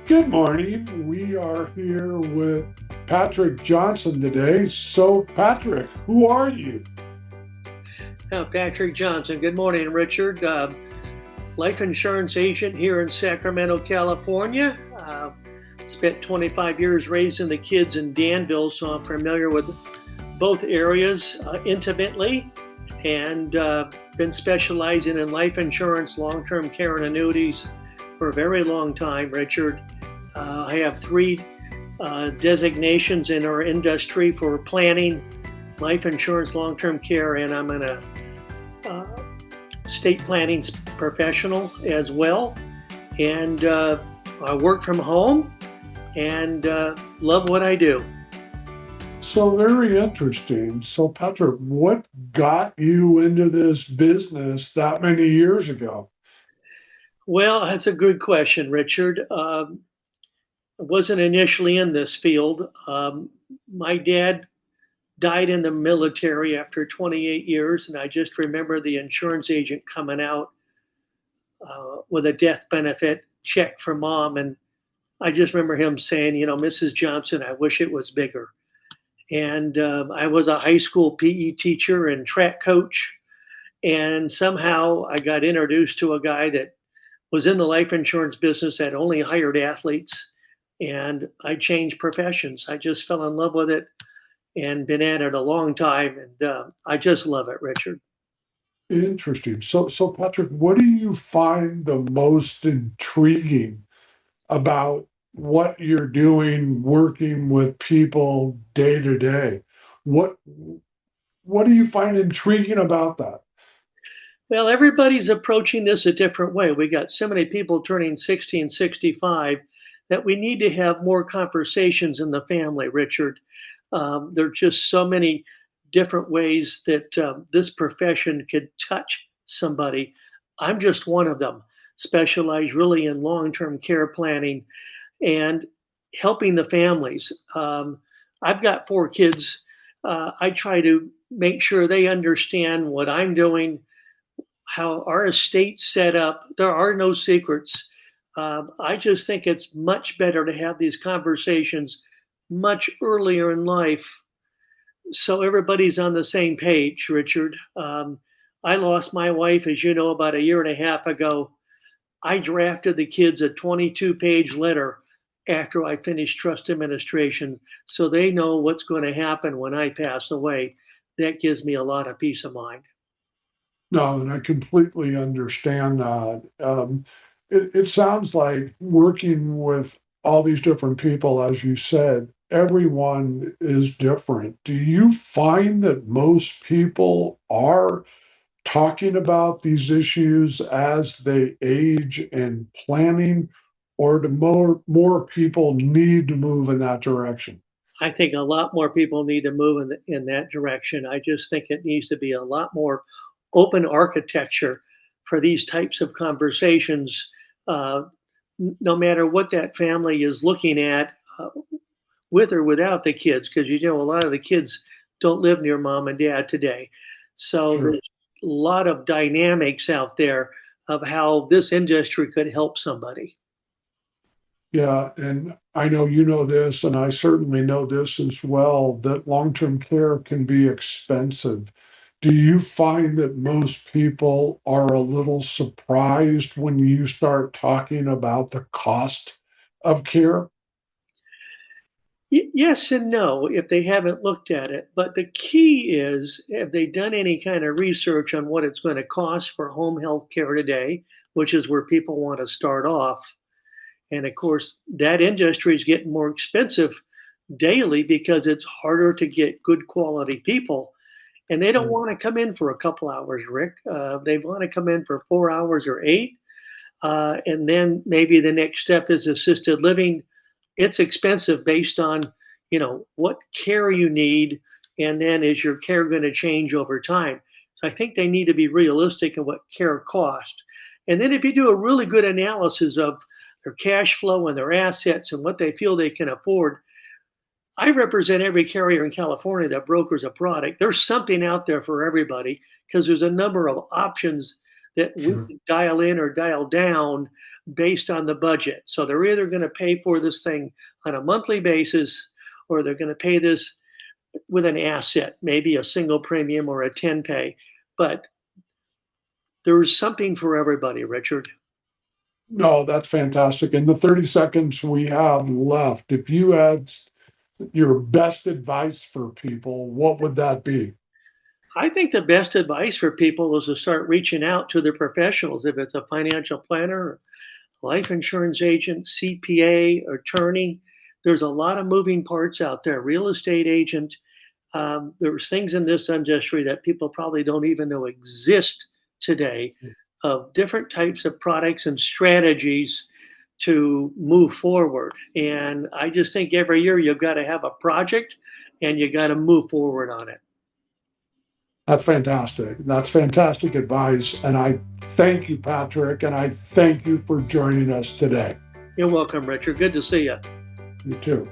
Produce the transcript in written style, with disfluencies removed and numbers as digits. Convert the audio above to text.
Good morning. We are here with Patrick Johnson today. So, Patrick, who are you? Patrick Johnson. Good morning, Richard. Life insurance agent here in Sacramento, California. Spent 25 years raising the kids in Danville, so I'm familiar with both areas intimately, and been specializing in life insurance, long-term care, and annuities for a very long time, Richard. I have three designations in our industry for planning, life insurance, long-term care, and I'm an uh, estate planning professional as well. And I work from home and love what I do. So, very interesting. So, Patrick, what got you into this business that many years ago? Well, that's a good question, Richard. I wasn't initially in this field. My dad died in the military after 28 years, and I just remember the insurance agent coming out with a death benefit check for mom. And I just remember him saying, Mrs. Johnson, I wish it was bigger. And I was a high school PE teacher and track coach. And somehow I got introduced to a guy that was in the life insurance business that only hired athletes. And I changed professions. I just fell in love with it and been at it a long time. And I just love it, Richard. Interesting. So, Patrick, what do you find the most intriguing about what you're doing, working with people day to day? What What do you find intriguing about that? Well, everybody's approaching this a different way. We got so many people turning 60 and 65 that we need to have more conversations in the family, Richard. There are just so many different ways that this profession could touch somebody. I'm just one of them, specialized really in long term care planning and helping the families. I've got four kids. I try to make sure they understand what I'm doing, how our estate's set up. There are no secrets. I just think it's much better to have these conversations much earlier in life so everybody's on the same page, Richard. I lost my wife, as you know, about a year and a half ago. I drafted the kids a 22-page letter after I finished trust administration so they know what's going to happen when I pass away. That gives me a lot of peace of mind. No, and I completely understand that. It sounds like working with all these different people, as you said, everyone is different. Do you find that most people are talking about these issues as they age and planning, or do more people need to move in that direction? I think a lot more people need to move in that direction. I just think it needs to be a lot more open architecture for these types of conversations, uh, no matter what that family is looking at, with or without the kids, because a lot of the kids don't live near mom and dad today. So Sure. there's a lot of dynamics out there of how this industry could help somebody. Yeah, and I know you know this, and I certainly know this as well, that long-term care can be expensive. Do you find that most people are a little surprised when you start talking about the cost of care? Yes and no if they haven't looked at it. But the key is, have they done any kind of research on what it's going to cost for home health care today, which is where people want to start off? And of course, that industry is getting more expensive daily because it's harder to get good quality people. And they don't Mm. want to come in for a couple hours, Rick. They want to come in for 4 hours or eight. And then maybe the next step is assisted living. It's expensive based on, what care you need. And then is your care going to change over time? So I think they need to be realistic in what care cost. And then if you do a really good analysis of their cash flow and their assets and what they feel they can afford, I represent every carrier in California that brokers a product. There's something out there for everybody because there's a number of options that we Sure. can dial in or dial down based on the budget. So they're either going to pay for this thing on a monthly basis, or they're going to pay this with an asset, maybe a single premium or a 10 pay. But there's something for everybody, Richard. No, that's fantastic. In the 30 seconds we have left, if you had your best advice for people, what would that be? I think the best advice for people is to start reaching out to the professionals. If it's a financial planner, life insurance agent, CPA, attorney, there's a lot of moving parts out there. Real estate agent. There's things in this industry that people probably don't even know exist today, of different types of products and strategies to move forward. And I just think every year you've got to have a project and you got to move forward on it. That's fantastic. That's fantastic advice. And I thank you, Patrick, and I thank you for joining us today. You're welcome, Richard. Good to see you. You too.